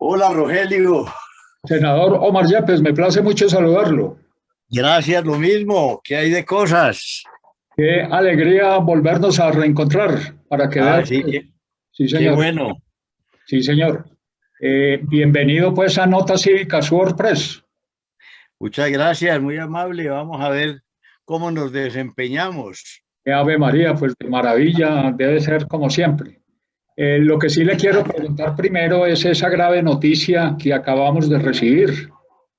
Hola Rogelio, Senador Omar Yepes, me place mucho saludarlo. gracias, lo mismo. ¿Qué hay de cosas? Qué alegría volvernos a reencontrar para que vea. Ah, sí, Sí, qué señor. bueno. Sí, señor. Bienvenido pues a Nota Cívica WordPress. Muchas gracias, muy amable. Vamos a ver cómo nos desempeñamos. Ave María, pues de maravilla, debe ser como siempre. Lo que sí le quiero preguntar primero es esa grave noticia que acabamos de recibir,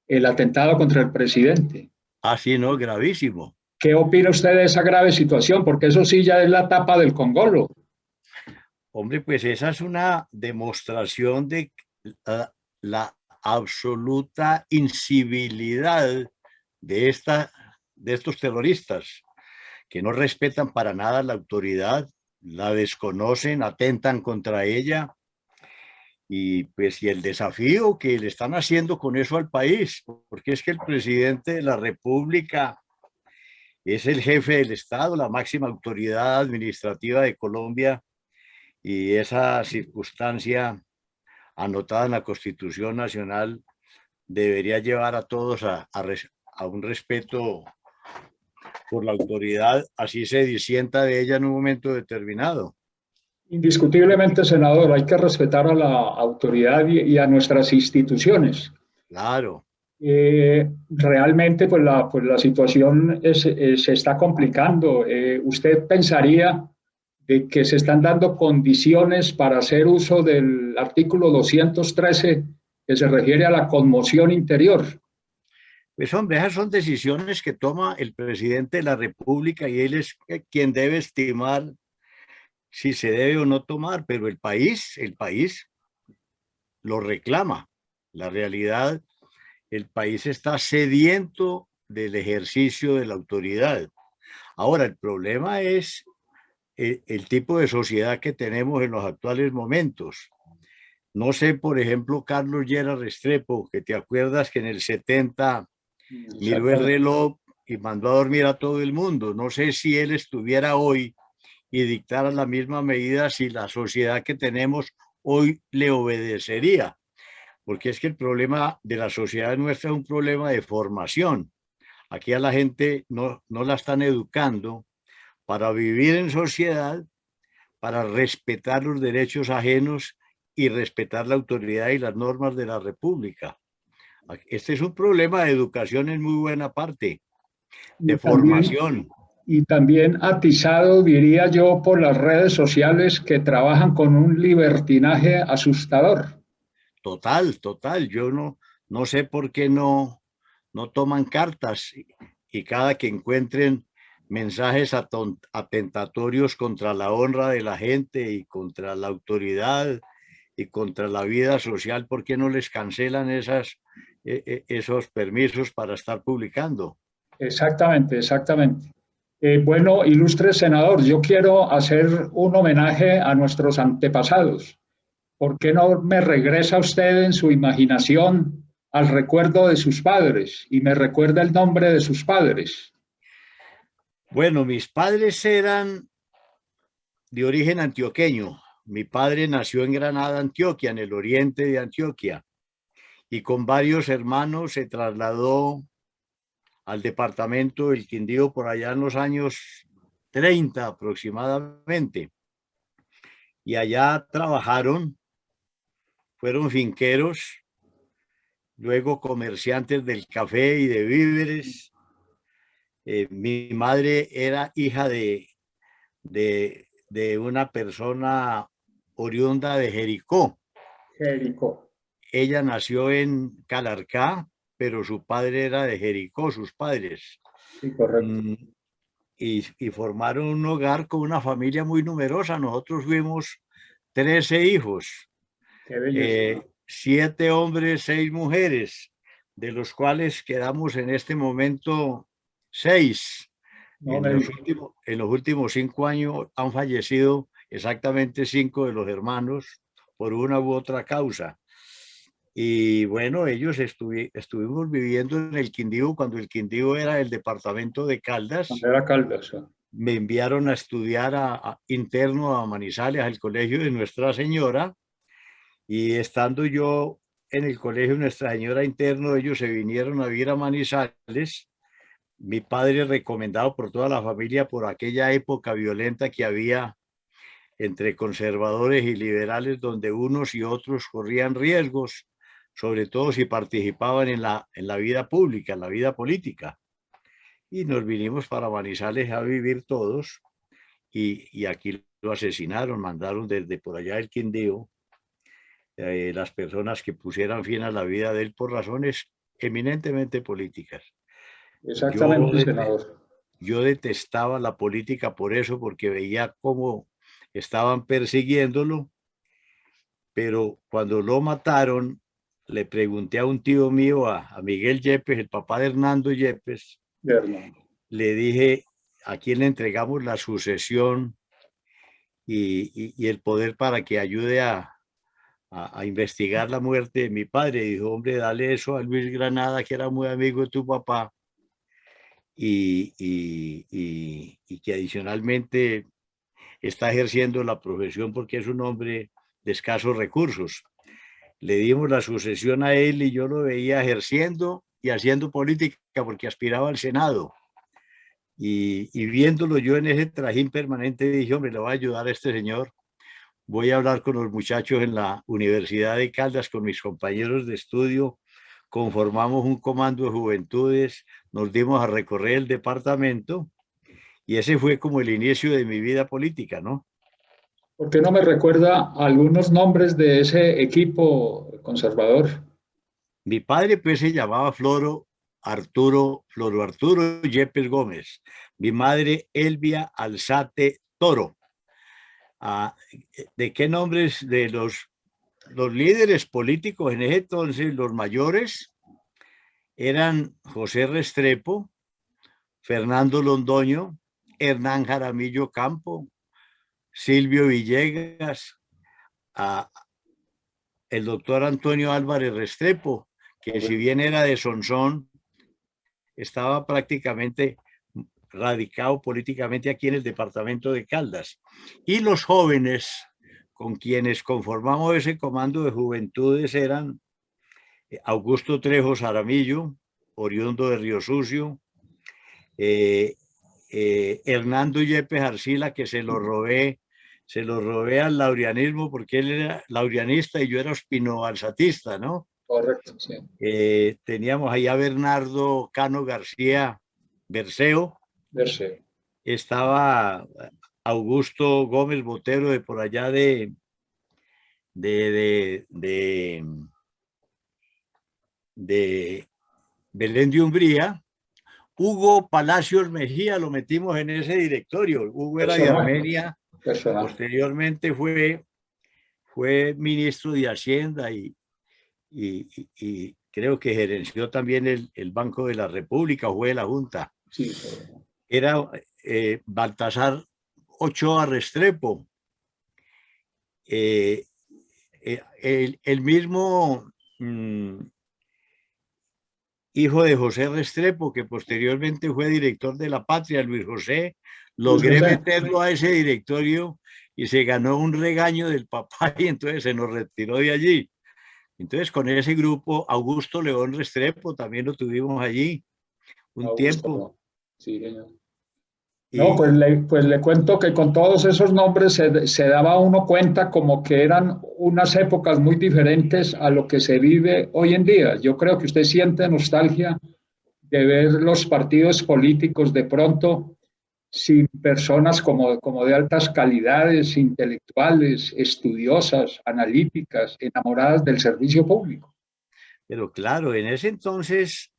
el atentado contra el presidente. Ah, sí, no, gravísimo. ¿Qué opina usted de esa grave situación? Porque eso sí ya es la tapa del Congolo. Hombre, pues esa es una demostración de la absoluta incivilidad de, de estos terroristas, que no respetan para nada la autoridad, la desconocen, atentan contra ella. Y pues y el desafío que le están haciendo con eso al país, porque es que el presidente de la República es el jefe del Estado, la máxima autoridad administrativa de Colombia, y esa circunstancia anotada en la Constitución Nacional debería llevar a todos a un respeto por la autoridad, así se disienta de ella en un momento determinado. Indiscutiblemente, senador, hay que respetar a la autoridad y a nuestras instituciones. Claro. Realmente, pues la situación se está complicando. ¿Usted pensaría de que se están dando condiciones para hacer uso del artículo 213 que se refiere a la conmoción interior? Pues hombre, esas son decisiones que toma el presidente de la República y él es quien debe estimar si se debe o no tomar, pero el país lo reclama. La realidad, el país está sediento del ejercicio de la autoridad. Ahora, el problema es el tipo de sociedad que tenemos en los actuales momentos. No sé, por ejemplo, Carlos Lleras Restrepo, que te acuerdas que en el 70 miró el Exactamente. reloj y mandó a dormir a todo el mundo. No sé si él estuviera hoy y dictara la misma medida, si la sociedad que tenemos hoy le obedecería. Porque es que el problema de la sociedad nuestra es un problema de formación. Aquí a la gente no la están educando para vivir en sociedad, para respetar los derechos ajenos y respetar la autoridad y las normas de la República. Este es un problema de educación en muy buena parte, Y de también, formación. y también atizado, diría yo, por las redes sociales que trabajan con un libertinaje asustador. Total, total. Yo no sé por qué no toman cartas y cada que encuentren mensajes atentatorios contra la honra de la gente y contra la autoridad y contra la vida social, ¿por qué no les cancelan esos permisos para estar publicando? Exactamente, exactamente. Bueno, ilustre senador, yo quiero hacer un homenaje a nuestros antepasados. ¿Por qué no me regresa usted en su imaginación al recuerdo de sus padres y me recuerda el nombre de sus padres? Bueno, mis padres eran de origen antioqueño. Mi padre nació en Granada, Antioquia, en el oriente de Antioquia, y con varios hermanos se trasladó al departamento del Quindío por allá en los años 30 aproximadamente. Y allá trabajaron, fueron finqueros, luego comerciantes del café y de víveres. Mi madre era hija de una persona oriunda de Jericó. Jericó. Ella nació en Calarcá, pero su padre era de Jericó, sus padres. Sí, correcto. Mm, y formaron un hogar con una familia muy numerosa. Nosotros fuimos 13 hijos, Qué belleza. 7 hombres, 6 mujeres, de los cuales quedamos en este momento 6. No me diga. En los últimos 5 años han fallecido exactamente 5 de los hermanos por una u otra causa. Y bueno, ellos estuvimos viviendo en el Quindío cuando el Quindío era el departamento de Caldas. Era Caldas. Me enviaron a estudiar interno a Manizales, al colegio de Nuestra Señora, y estando yo en el colegio Nuestra Señora Interno, ellos se vinieron a vivir a Manizales. Mi padre, recomendado por toda la familia por aquella época violenta que había entre conservadores y liberales, donde unos y otros corrían riesgos, sobre todo si participaban en la vida pública, en la vida política. Y nos vinimos para Manizales a vivir todos, y aquí lo asesinaron, mandaron desde por allá el Quindío las personas que pusieran fin a la vida de él por razones eminentemente políticas. Yo, Exactamente, senador. yo detestaba la política por eso, porque veía cómo estaban persiguiéndolo, pero cuando lo mataron, le pregunté a un tío mío, a Miguel Yepes, el papá de Hernando Yepes, Hernando. le dije a quién le entregamos la sucesión y el poder para que ayude a investigar la muerte de mi padre. Dijo, hombre, dale eso a Luis Granada, que era muy amigo de tu papá, y que adicionalmente está ejerciendo la profesión porque es un hombre de escasos recursos. Le dimos la sucesión a él y yo lo veía ejerciendo y haciendo política porque aspiraba al Senado. Y viéndolo yo en ese trajín permanente, dije, hombre, le voy a ayudar a este señor. Voy a hablar con los muchachos en la Universidad de Caldas, con mis compañeros de estudio. Conformamos un comando de juventudes, nos dimos a recorrer el departamento, y ese fue como el inicio de mi vida política, ¿no? ¿Por qué no me recuerda algunos nombres de ese equipo conservador? Mi padre pues se llamaba Floro Arturo Yepes Gómez. Mi madre Elvia Alzate Toro. Ah, ¿de qué nombres de los líderes políticos en ese entonces, los mayores? Eran José Restrepo, Fernando Londoño, Hernán Jaramillo Campo, Silvio Villegas, el doctor Antonio Álvarez Restrepo, que si bien era de Sonsón, estaba prácticamente radicado políticamente aquí en el departamento de Caldas. Y los jóvenes con quienes conformamos ese comando de juventudes eran Augusto Trejo Jaramillo, oriundo de Río Sucio, Hernando Yepes Arcila, que se lo robé al laureanismo porque él era laureanista y yo era espinobalsatista, ¿no? Correcto, sí. Teníamos ahí a Bernardo Cano García Berceo, Verse. estaba Augusto Gómez Botero de por allá de, de, de Belén de Umbría. Hugo Palacios Mejía lo metimos en ese directorio. Hugo era de Personal. Armenia, Personal. posteriormente fue ministro de Hacienda y creo que gerenció también el Banco de la República, fue de la Junta. Sí. Era Baltasar Ochoa Restrepo, el mismo hijo de José Restrepo, que posteriormente fue director de La Patria, Luis José. Logré meterlo a ese directorio y se ganó un regaño del papá y entonces se nos retiró de allí. Entonces con ese grupo, Augusto León Restrepo también lo tuvimos allí un Augusto, tiempo. no. Sí, señor. No, Y pues le cuento que con todos esos nombres se daba uno cuenta como que eran unas épocas muy diferentes a lo que se vive hoy en día. Yo creo que usted siente nostalgia de ver los partidos políticos de pronto sin personas como de altas calidades, intelectuales, estudiosas, analíticas, enamoradas del servicio público. pero claro, en ese entonces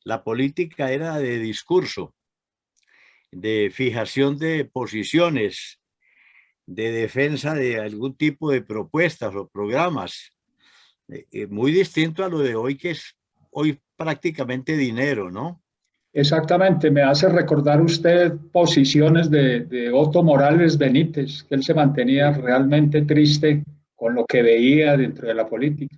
la política era de discurso, de fijación de posiciones, de defensa de algún tipo de propuestas o programas, muy distinto a lo de hoy, que es hoy prácticamente dinero, ¿no? Exactamente, me hace recordar usted posiciones de Otto Morales Benítez, que él se mantenía realmente triste con lo que veía dentro de la política.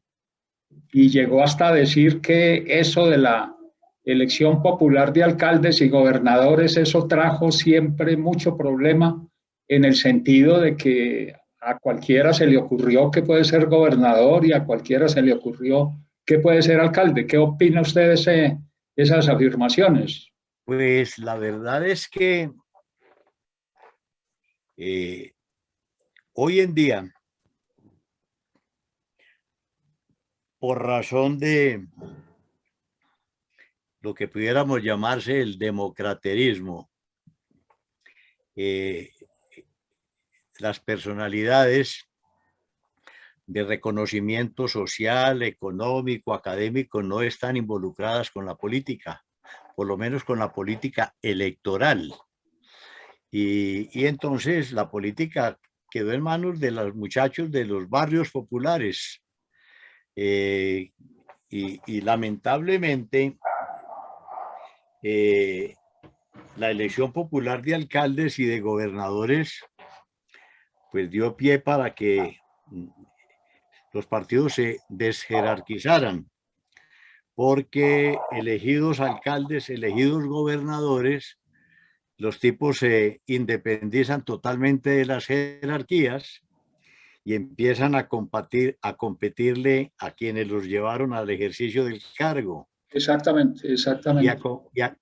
Y llegó hasta a decir que eso de la elección popular de alcaldes y gobernadores, eso trajo siempre mucho problema en el sentido de que A cualquiera se le ocurrió que puede ser gobernador y a cualquiera se le ocurrió que puede ser alcalde. ¿Qué opina usted de esas afirmaciones? Pues la verdad es que eh, hoy en día, por razón de lo que pudiéramos llamarse el democraterismo, eh, las personalidades de reconocimiento social, económico, académico, no están involucradas con la política, por lo menos con la política electoral. Y entonces la política quedó en manos de los muchachos de los barrios populares. Eh, y lamentablemente eh, la elección popular de alcaldes y de gobernadores pues dio pie para que los partidos se desjerarquizaran, porque elegidos alcaldes, elegidos gobernadores, los tipos se independizan totalmente de las jerarquías y empiezan a competirle a quienes los llevaron al ejercicio del cargo Exactamente, exactamente.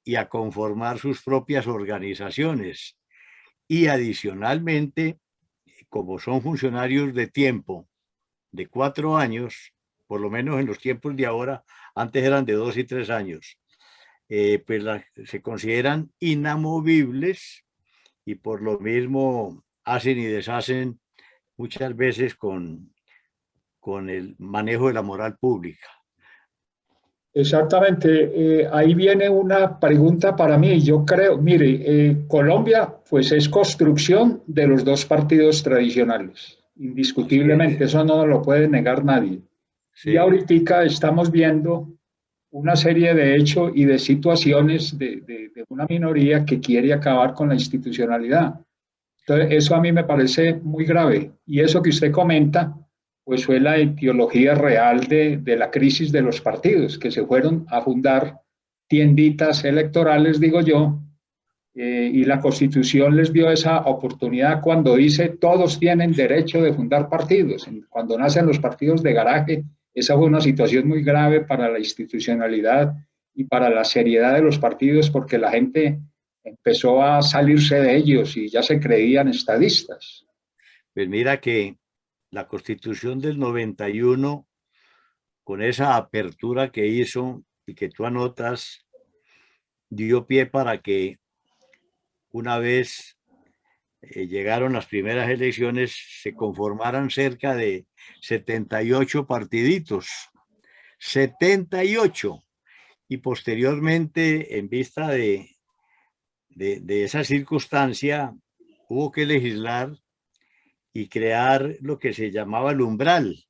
y a conformar sus propias organizaciones. Y adicionalmente, como son funcionarios de tiempo, de 4 años, por lo menos en los tiempos de ahora, antes eran de 2 y 3 años, pues se consideran inamovibles y por lo mismo hacen y deshacen muchas veces con el manejo de la moral pública. Exactamente. Ahí viene una pregunta para mí. Yo creo, mire, Colombia pues es construcción de los dos partidos tradicionales, Así indiscutiblemente, es, eso no lo puede negar nadie. Y sí. ahorita estamos viendo una serie de hechos y de situaciones de una minoría que quiere acabar con la institucionalidad. Entonces, eso a mí me parece muy grave. Y eso que usted comenta, pues fue la etiología real de la crisis de los partidos, que se fueron a fundar tienditas electorales, digo yo, y la Constitución les dio esa oportunidad cuando dice todos tienen derecho de fundar partidos. Cuando nacen los partidos de garaje, esa fue una situación muy grave para la institucionalidad y para la seriedad de los partidos, porque la gente empezó a salirse de ellos y ya se creían estadistas. Pues mira que la Constitución del 91, con esa apertura que hizo y que tú anotas, dio pie para que una vez llegaron las primeras elecciones, se conformaran cerca de 78 partiditos, 78. Y posteriormente, en vista de esa circunstancia, hubo que legislar y crear lo que se llamaba el umbral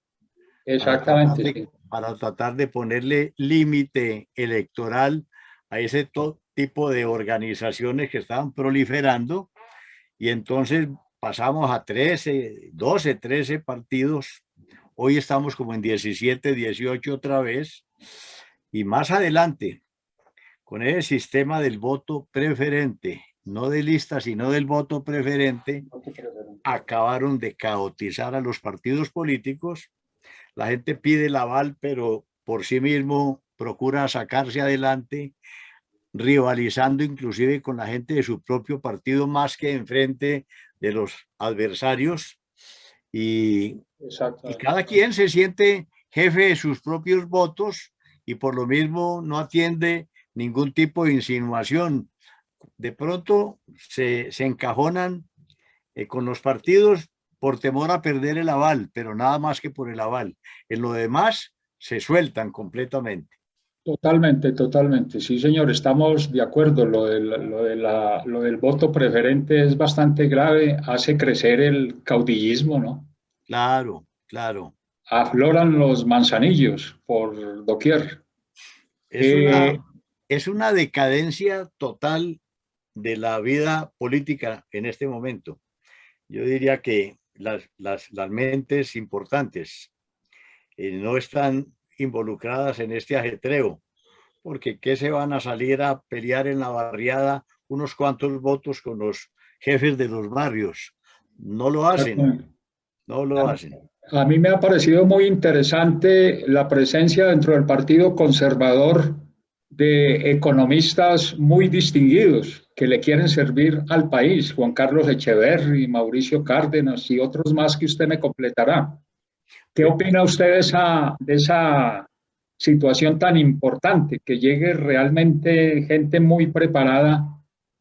Exactamente, sí. para tratar de ponerle límite electoral a ese tipo de organizaciones que estaban proliferando y entonces pasamos a 13, 12, 13 partidos. Hoy estamos como en 17, 18 otra vez y más adelante con ese sistema del voto preferente, no de lista, sino del voto preferente, acabaron de caotizar a los partidos políticos. La gente pide el aval, pero por sí mismo procura sacarse adelante, rivalizando inclusive con la gente de su propio partido más que enfrente de los adversarios. Y Exactamente. cada quien se siente jefe de sus propios votos y por lo mismo no atiende ningún tipo de insinuación. De pronto se encajonan con los partidos por temor a perder el aval, pero nada más que por el aval. En lo demás se sueltan completamente. Totalmente, totalmente. Sí, señor, estamos de acuerdo. Lo del voto preferente es bastante grave, hace crecer el caudillismo, ¿no? Claro, claro. Afloran los manzanillos por doquier. Es Eh, una, es una decadencia total de la vida política en este momento. Yo diría que las mentes importantes no están involucradas en este ajetreo, porque ¿qué se van a salir a pelear en la barriada unos cuantos votos con los jefes de los barrios? No lo hacen. no lo hacen. A mí me ha parecido muy interesante la presencia dentro del Partido Conservador de economistas muy distinguidos que le quieren servir al país, Juan Carlos Echeverry, Mauricio Cárdenas y otros más que usted me completará. ¿Qué opina usted de esa situación tan importante, que llegue realmente gente muy preparada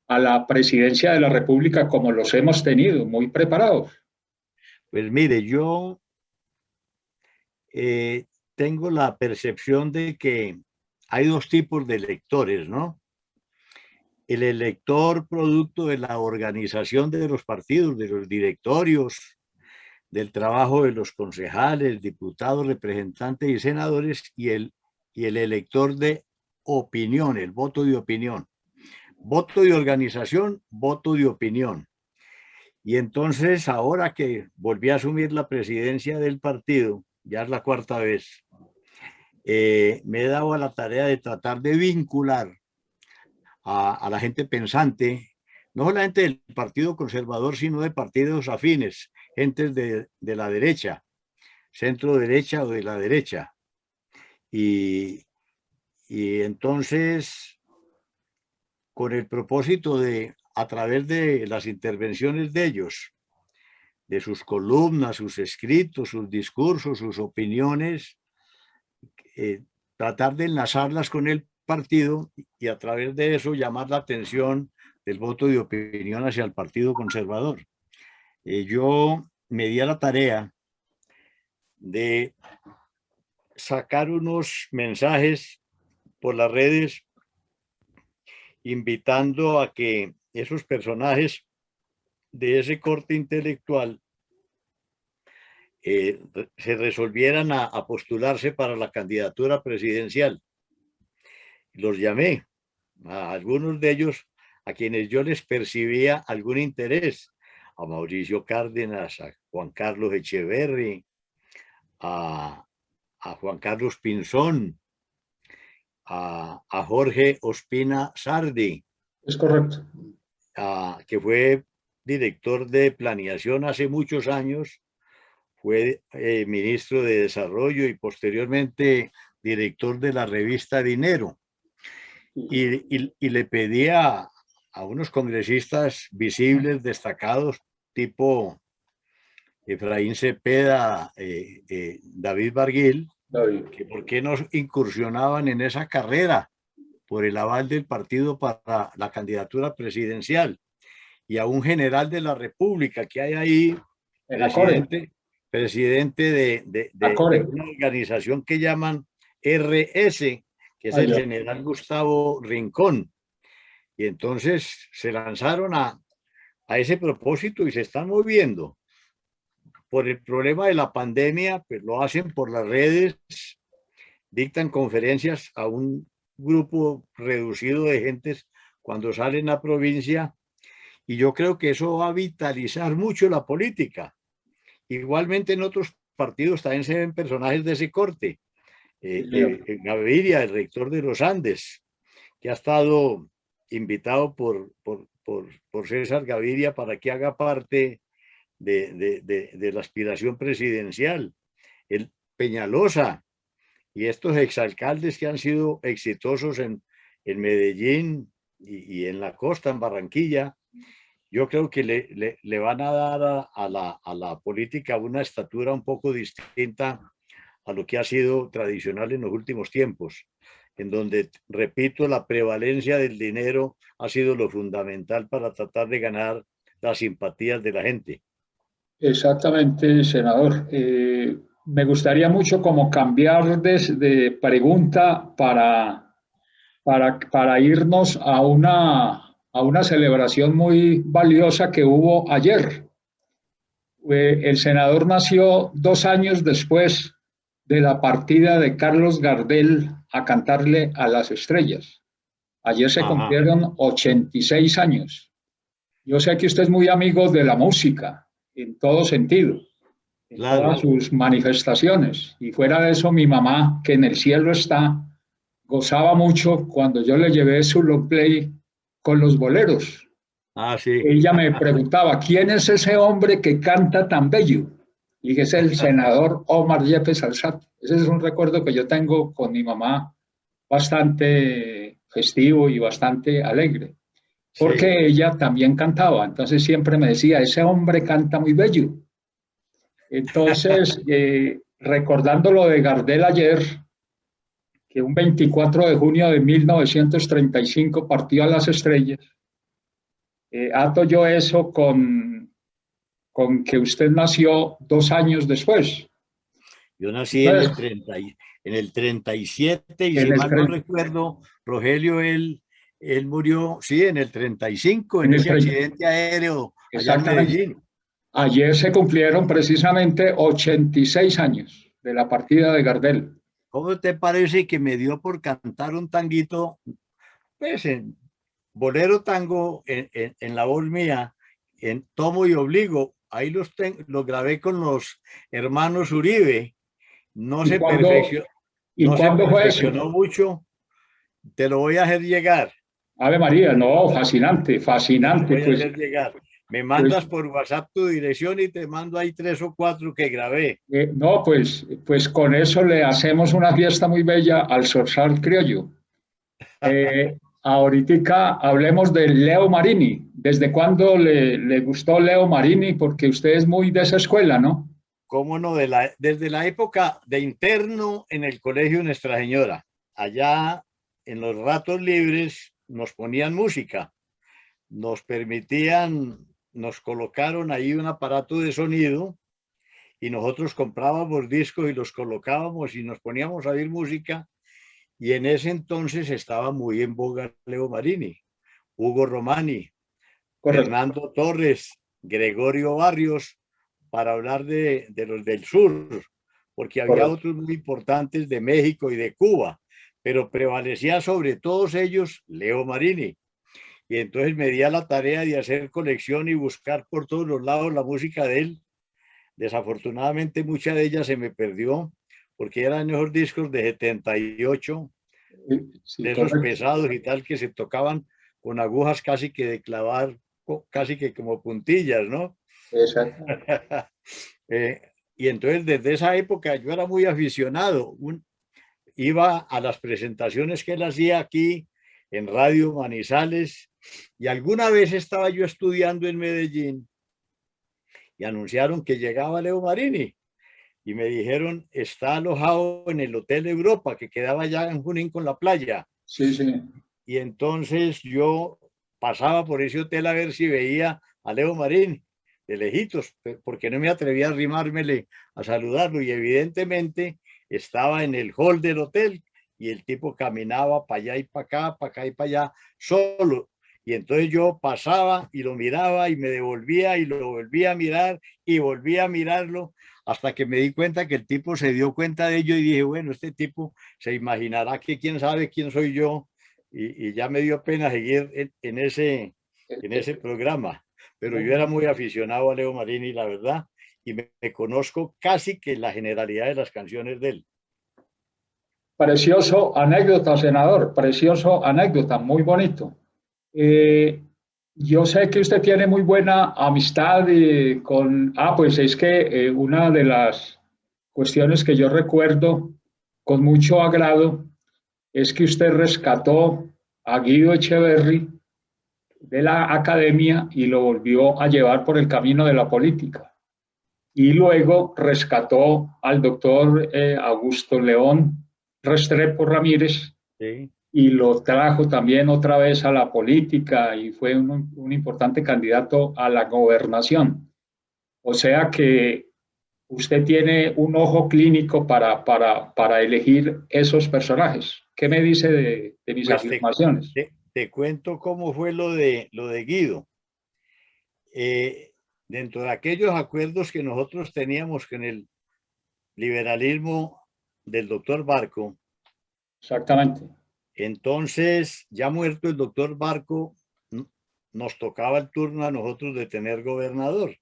a la presidencia de la República como los hemos tenido, muy preparados? Pues mire, yo tengo la percepción de que hay dos tipos de electores, ¿no? El elector producto de la organización de los partidos, de los directorios, del trabajo de los concejales, diputados, representantes y senadores, y el elector de opinión, el voto de opinión. Voto de organización, voto de opinión. Y entonces, ahora que volví a asumir la presidencia del partido, ya es la cuarta vez, me he dado a la tarea de tratar de vincular a la gente pensante, no solamente del Partido Conservador, sino de partidos afines, gentes de la derecha, centro derecha o de la derecha. Y, y entonces, con el propósito de, a través de las intervenciones de ellos, de sus columnas, sus escritos, sus discursos, sus opiniones, tratar de enlazarlas con el partido y a través de eso llamar la atención del voto de opinión hacia el Partido Conservador. Yo me di a la tarea de sacar unos mensajes por las redes invitando a que esos personajes de ese corte intelectual se resolvieran a postularse para la candidatura presidencial. Los llamé a algunos de ellos a quienes yo les percibía algún interés, a Mauricio Cárdenas, a Juan Carlos Echeverry, a Juan Carlos Pinzón, a Jorge Ospina Sardi. Es correcto. Que fue director de planeación hace muchos años, fue ministro de Desarrollo y posteriormente director de la revista Dinero. Y le pedía a unos congresistas visibles, destacados, tipo Efraín Cepeda, David Barguil, que por qué no incursionaban en esa carrera por el aval del partido para la candidatura presidencial, y a un general de la República que hay ahí, presidente de una organización que llaman RS, que es el general Gustavo Rincón. Y entonces se lanzaron a ese propósito y se están moviendo. Por el problema de la pandemia, pues lo hacen por las redes, dictan conferencias a un grupo reducido de gentes cuando salen a provincia, y yo creo que eso va a vitalizar mucho la política. Igualmente en otros partidos también se ven personajes de ese corte. Gaviria, el rector de los Andes, que ha estado invitado por César Gaviria para que haga parte de la aspiración presidencial. El Peñalosa y estos exalcaldes que han sido exitosos en Medellín y en la costa, en Barranquilla, yo creo que le van a dar a la política una estatura un poco distinta a lo que ha sido tradicional en los últimos tiempos, en donde, repito, la prevalencia del dinero ha sido lo fundamental para tratar de ganar las simpatías de la gente. Exactamente, senador. Me gustaría mucho como cambiar de pregunta para irnos a una celebración muy valiosa que hubo ayer. El senador nació 2 años después de la partida de Carlos Gardel a cantarle a las estrellas. Ayer se cumplieron 86 años. Yo sé que usted es muy amigo de la música, en todo sentido, en todas sus manifestaciones. Y fuera de eso, mi mamá, que en el cielo está, gozaba mucho cuando yo le llevé su long play con los boleros. Sí. Ella me preguntaba, ¿quién es ese hombre que canta tan bello? y es el senador Omar Yepes Alzate. Ese es un recuerdo que yo tengo con mi mamá bastante festivo y bastante alegre, Sí. porque ella también cantaba, entonces siempre me decía, ese hombre canta muy bello. Entonces, recordando lo de Gardel ayer, que un 24 de junio de 1935 partió a las estrellas, ato yo eso con que usted nació 2 años después. Yo nací en Entonces, en el 37 y en si el, mal no recuerdo, Rogelio, él murió, sí, en el 35 en en el ese accidente aéreo allá en exactamente. Medellín. Ayer se cumplieron precisamente 86 años de la partida de Gardel. ¿Cómo te parece que me dio por cantar un tanguito, pues en bolero tango, en la voz mía, en Tomo y Obligo? Ahí los grabé con los hermanos Uribe. No ¿Y se cuándo, perfeccionó, y no se cuándo fue eso? perfeccionó mucho. Te lo voy a hacer llegar. Ave María, no, fascinante, Te lo fascinante. voy a Pues, hacer llegar. Me pues mandas por WhatsApp tu dirección y te mando ahí 3 o 4 que grabé. no, pues con eso le hacemos una fiesta muy bella al Zorzal Criollo. Ahorita hablemos de Leo Marini. ¿Desde cuándo le gustó Leo Marini? Porque usted es muy de esa escuela, ¿no? ¿Cómo no? Desde la época de interno en el Colegio Nuestra Señora. Allá en los ratos libres nos ponían música, nos permitían, nos colocaron ahí un aparato de sonido y nosotros comprábamos discos y los colocábamos y nos poníamos a oír música. Y en ese entonces estaba muy en boga Leo Marini, Hugo Romani, Correcto, Fernando Torres, Gregorio Barrios, para hablar de los del sur, porque había correcto. otros muy importantes de México y de Cuba, pero prevalecía sobre todos ellos Leo Marini. Y entonces me di a la tarea de hacer colección y buscar por todos los lados la música de él. Desafortunadamente mucha de ella se me perdió, porque eran esos discos de 78, Sí, de esos correcto. pesados y tal, que se tocaban con agujas casi que de clavar, casi que como puntillas, ¿no? Exacto. Y entonces desde esa época yo era muy aficionado. Iba a las presentaciones que él hacía aquí en Radio Manizales y alguna vez estaba yo estudiando en Medellín y anunciaron que llegaba Leo Marini y me dijeron, está alojado en el Hotel Europa, que quedaba allá en Junín con la playa. Sí, sí. Y entonces yo pasaba por ese hotel a ver si veía a Leo Marín de lejitos, porque no me atrevía a arrimármele a saludarlo. Y evidentemente estaba en el hall del hotel y el tipo caminaba para allá y para acá y para allá, solo. Y entonces yo pasaba y lo miraba y me devolvía y lo volvía a mirar y volvía a mirarlo hasta que me di cuenta que el tipo se dio cuenta de ello y dije, bueno, este tipo se imaginará que quién sabe quién soy yo y ya me dio pena seguir en ese programa, pero yo era muy aficionado a Leo Marini, la verdad, y me conozco casi que la generalidad de las canciones de él. Precioso anécdota, senador, precioso anécdota, muy bonito. Eh, yo sé que usted tiene muy buena amistad con... Ah, pues es que una de las cuestiones que yo recuerdo con mucho agrado es que usted rescató a Guido Echeverry de la academia y lo volvió a llevar por el camino de la política. Y luego rescató al doctor Augusto León Restrepo Ramírez Sí. y lo trajo también otra vez a la política y fue un importante candidato a la gobernación. O sea que usted tiene un ojo clínico para elegir esos personajes. ¿Qué me dice de mis Pues afirmaciones? te cuento cómo fue lo de Guido. Eh, Dentro de aquellos acuerdos que nosotros teníamos con el liberalismo del doctor Barco, Exactamente. entonces, ya muerto el doctor Barco, nos tocaba el turno a nosotros de tener gobernador.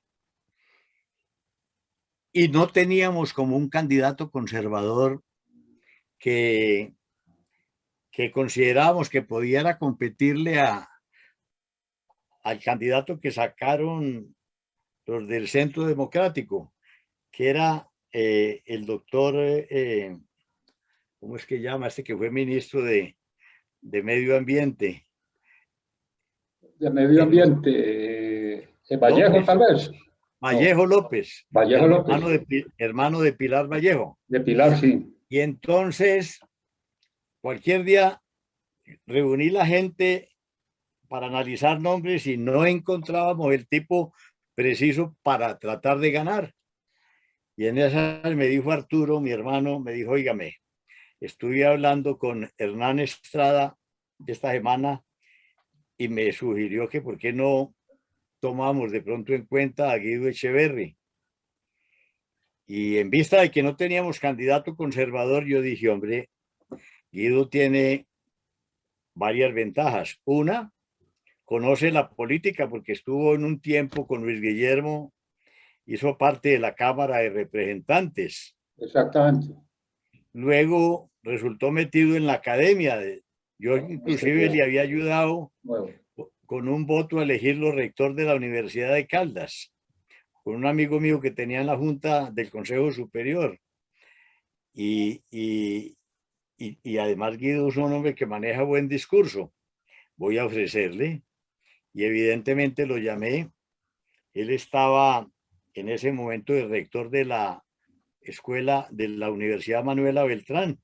Y no teníamos como un candidato conservador que, que considerábamos que pudiera competirle al candidato que sacaron los del Centro Democrático. que era el doctor, ¿cómo es que llama? Este que fue ministro de Medio Ambiente. De medio ambiente, Vallejo López, tal vez. No, Vallejo López, Vallejo López, hermano de Pilar Vallejo. de Pilar, sí. Y entonces, cualquier día reuní la gente para analizar nombres y no encontrábamos el tipo preciso para tratar de ganar. Y en esa me dijo Arturo, mi hermano, me dijo, óigame, estuve hablando con Hernán Estrada esta semana y me sugirió que por qué no tomamos de pronto en cuenta a Guido Echeverry. Y en vista de que no teníamos candidato conservador, yo dije, hombre, Guido tiene varias ventajas. Una, conoce la política porque estuvo en un tiempo con Luis Guillermo, hizo parte de la Cámara de Representantes. Exactamente. Luego resultó metido en la academia. Yo inclusive le Estuvo había ayudado nuevo. con un voto a elegirlo rector de la Universidad de Caldas, con un amigo mío que tenía en la Junta del Consejo Superior. Y, y, y además Guido es un hombre que maneja buen discurso. Voy a ofrecerle. Y evidentemente lo llamé. Él estaba en ese momento de rector de la escuela de la Universidad Manuela Beltrán.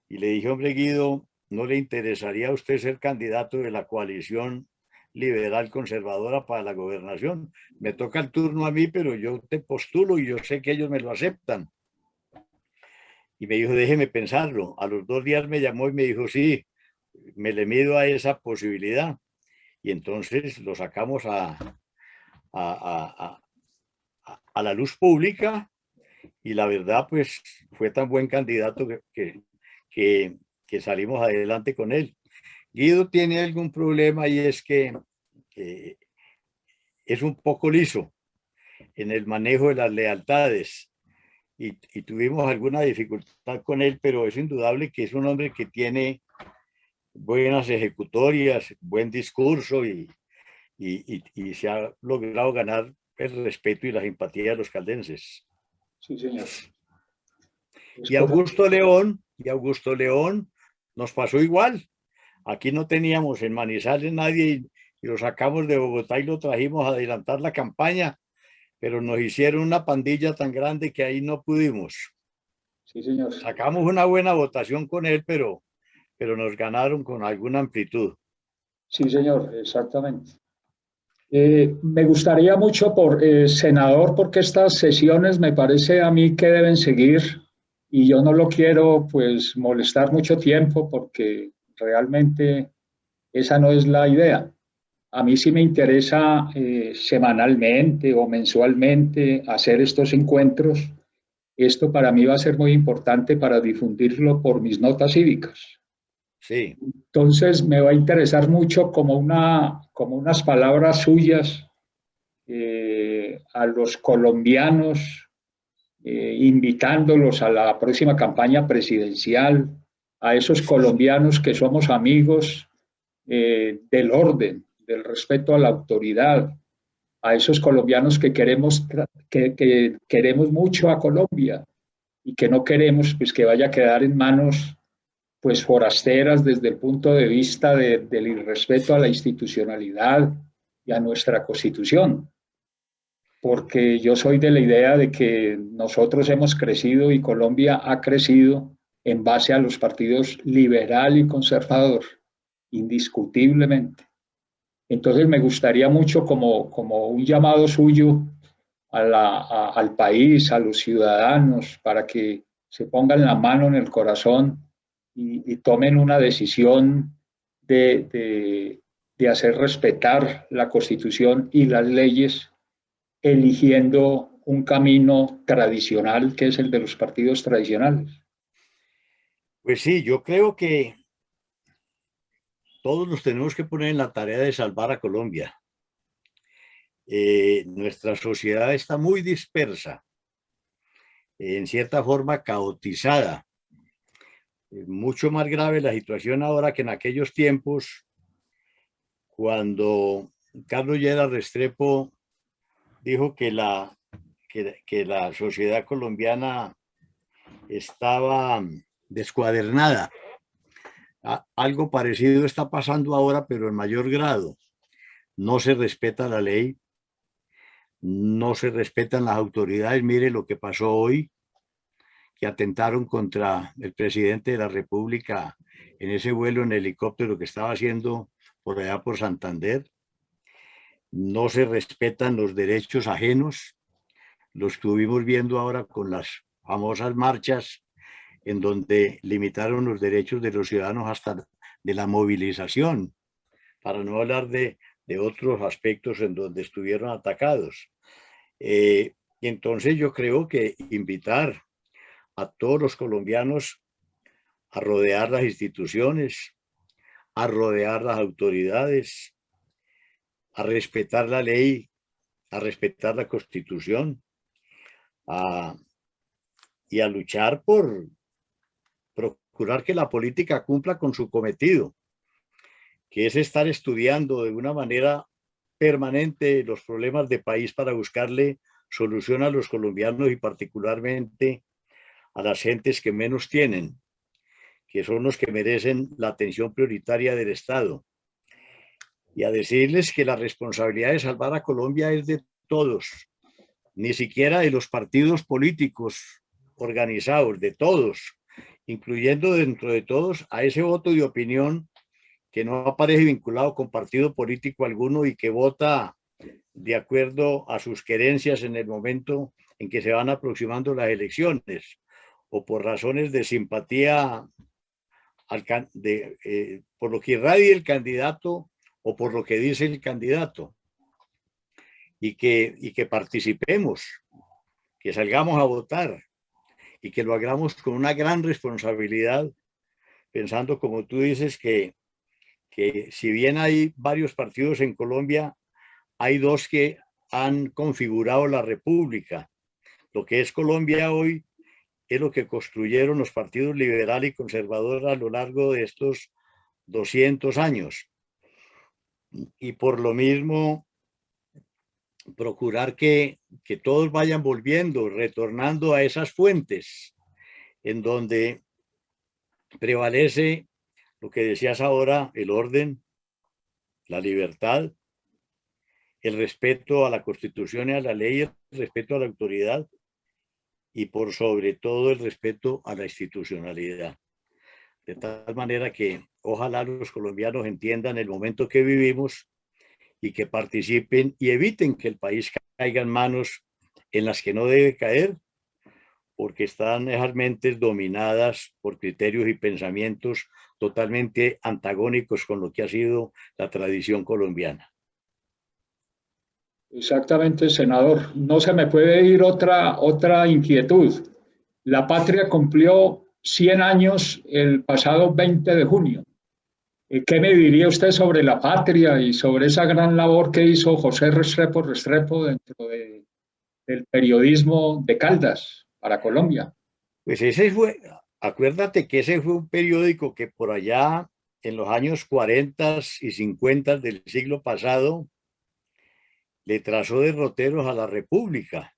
Y le dije, hombre Guido, ¿no le interesaría a usted ser candidato de la coalición liberal conservadora para la gobernación? Me toca el turno a mí, pero yo te postulo y yo sé que ellos me lo aceptan. Y me dijo, déjeme pensarlo. A los 2 días me llamó y me dijo, sí, me le mido a esa posibilidad. Y entonces lo sacamos a, a la luz pública y la verdad, pues fue tan buen candidato que salimos adelante con él. Guido tiene algún problema y es que es un poco liso en el manejo de las lealtades y tuvimos alguna dificultad con él, pero es indudable que es un hombre que tiene buenas ejecutorias, buen discurso y se ha logrado ganar el respeto y la simpatía de los caldenses. Sí, señor. Es Y correcto. Augusto León nos pasó igual. Aquí no teníamos en Manizales nadie y lo sacamos de Bogotá y lo trajimos a adelantar la campaña, pero nos hicieron una pandilla tan grande que ahí no pudimos. Sí, señor. Sacamos una buena votación con él, pero nos ganaron con alguna amplitud. Sí, señor, exactamente. Me gustaría mucho senador, porque estas sesiones me parece a mí que deben seguir y yo no lo quiero pues molestar mucho tiempo porque realmente esa no es la idea. A mí sí me interesa semanalmente o mensualmente hacer estos encuentros. Esto para mí va a ser muy importante para difundirlo por mis notas cívicas. Sí. Entonces me va a interesar mucho como unas palabras suyas a los colombianos, invitándolos a la próxima campaña presidencial, a esos colombianos que somos amigos del orden, del respeto a la autoridad, a esos colombianos que queremos mucho a Colombia y que no queremos pues, que vaya a quedar en manos pues forasteras desde el punto de vista del irrespeto a la institucionalidad y a nuestra constitución, porque yo soy de la idea de que nosotros hemos crecido y Colombia ha crecido en base a los partidos liberal y conservador, indiscutiblemente. Entonces me gustaría mucho como un llamado suyo al país, a los ciudadanos, para que se pongan la mano en el corazón y tomen una decisión de hacer respetar la Constitución y las leyes, eligiendo un camino tradicional que es el de los partidos tradicionales. Pues sí, yo creo que todos nos tenemos que poner en la tarea de salvar a Colombia. Nuestra sociedad está muy dispersa, en cierta forma caotizada. Mucho más grave la situación ahora que en aquellos tiempos, cuando Carlos Lleras Restrepo dijo que la sociedad colombiana estaba descuadernada. Algo parecido está pasando ahora, pero en mayor grado. No se respeta la ley, no se respetan las autoridades. Mire lo que pasó hoy, que atentaron contra el presidente de la República en ese vuelo en helicóptero que estaba haciendo por allá por Santander. No se respetan los derechos ajenos. Lo estuvimos viendo ahora con las famosas marchas en donde limitaron los derechos de los ciudadanos hasta de la movilización, para no hablar de otros aspectos en donde estuvieron atacados. Y entonces yo creo que invitar a todos los colombianos a rodear las instituciones, a rodear las autoridades, a respetar la ley, a respetar la Constitución, y a luchar por procurar que la política cumpla con su cometido, que es estar estudiando de una manera permanente los problemas de país para buscarle solución a los colombianos y particularmente a las gentes que menos tienen, que son los que merecen la atención prioritaria del Estado. Y a decirles que la responsabilidad de salvar a Colombia es de todos, ni siquiera de los partidos políticos organizados, de todos, incluyendo dentro de todos a ese voto de opinión que no aparece vinculado con partido político alguno y que vota de acuerdo a sus querencias en el momento en que se van aproximando las elecciones o por razones de simpatía por lo que irradie el candidato o por lo que dice el candidato, y que participemos, que salgamos a votar y que lo hagamos con una gran responsabilidad, pensando, como tú dices, que si bien hay varios partidos en Colombia, hay dos que han configurado la república. Lo que es Colombia hoy es lo que construyeron los partidos liberal y conservador a lo largo de estos 200 años. Y por lo mismo, procurar que todos vayan volviendo, retornando a esas fuentes en donde prevalece lo que decías ahora, el orden, la libertad, el respeto a la Constitución y a la ley, el respeto a la autoridad y por sobre todo el respeto a la institucionalidad. De tal manera que ojalá los colombianos entiendan el momento que vivimos y que participen y eviten que el país caiga en manos en las que no debe caer, porque están esas mentes dominadas por criterios y pensamientos totalmente antagónicos con lo que ha sido la tradición colombiana. Exactamente, senador. No se me puede ir otra inquietud. La patria cumplió 100 años el pasado 20 de junio. ¿Qué me diría usted sobre la patria y sobre esa gran labor que hizo José Restrepo dentro del periodismo de Caldas para Colombia? Pues acuérdate que ese fue un periódico que por allá en los años 40 y 50 del siglo pasado le trazó derroteros a la República,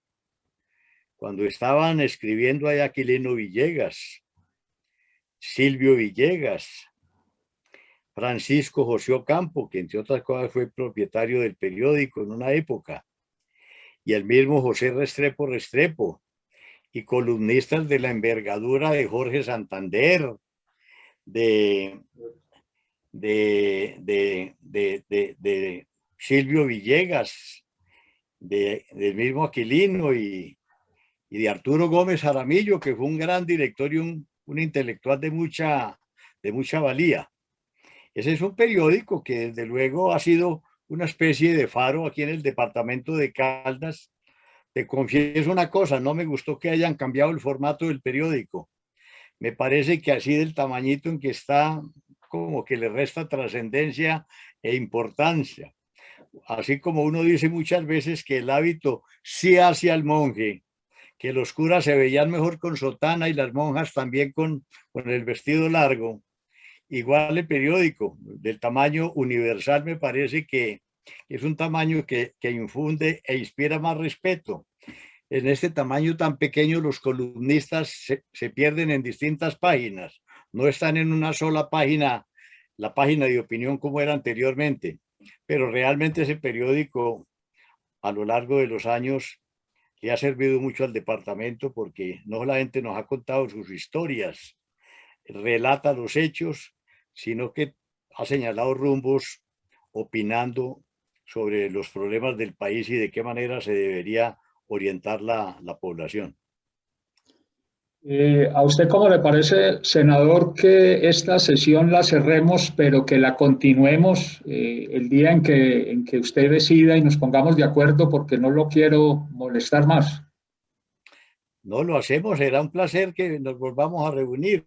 cuando estaban escribiendo ahí Aquilino Villegas, Silvio Villegas, Francisco José Ocampo, que entre otras cosas fue propietario del periódico en una época, y el mismo José Restrepo, y columnistas de la envergadura de Jorge Santander, de Silvio Villegas, del mismo Aquilino y de Arturo Gómez Jaramillo, que fue un gran director y un intelectual de mucha valía. Ese es un periódico que desde luego ha sido una especie de faro aquí en el departamento de Caldas. Te confieso una cosa, no me gustó que hayan cambiado el formato del periódico. Me parece que así del tamañito en que está, como que le resta trascendencia e importancia. Así como uno dice muchas veces que el hábito sí hace al monje, que los curas se veían mejor con sotana y las monjas también con el vestido largo. Igual el periódico, del tamaño universal, me parece que es un tamaño que infunde e inspira más respeto. en este tamaño tan pequeño los columnistas se pierden en distintas páginas, no están en una sola página, la página de opinión como era anteriormente, pero realmente ese periódico a lo largo de los años le ha servido mucho al departamento porque no solamente nos ha contado sus historias, relata los hechos, sino que ha señalado rumbos opinando sobre los problemas del país y de qué manera se debería orientar la población. ¿A usted cómo le parece, senador, que esta sesión la cerremos, pero que la continuemos el día en que usted decida y nos pongamos de acuerdo, porque no lo quiero molestar más? No lo hacemos, será un placer que nos volvamos a reunir.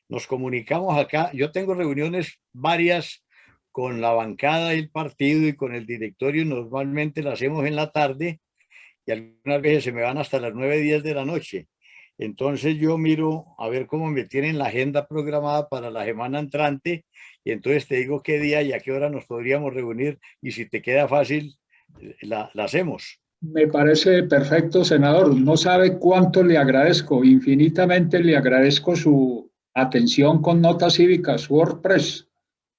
Nos comunicamos acá. Yo tengo reuniones varias con la bancada del partido y con el directorio. Normalmente las hacemos en la tarde y algunas veces se me van hasta las 9, 10 de la noche. Entonces yo miro a ver cómo me tienen la agenda programada para la semana entrante y entonces te digo qué día y a qué hora nos podríamos reunir y si te queda fácil, la hacemos. Me parece perfecto, senador. No sabe cuánto le agradezco, infinitamente le agradezco su atención con Notas Cívicas, WordPress.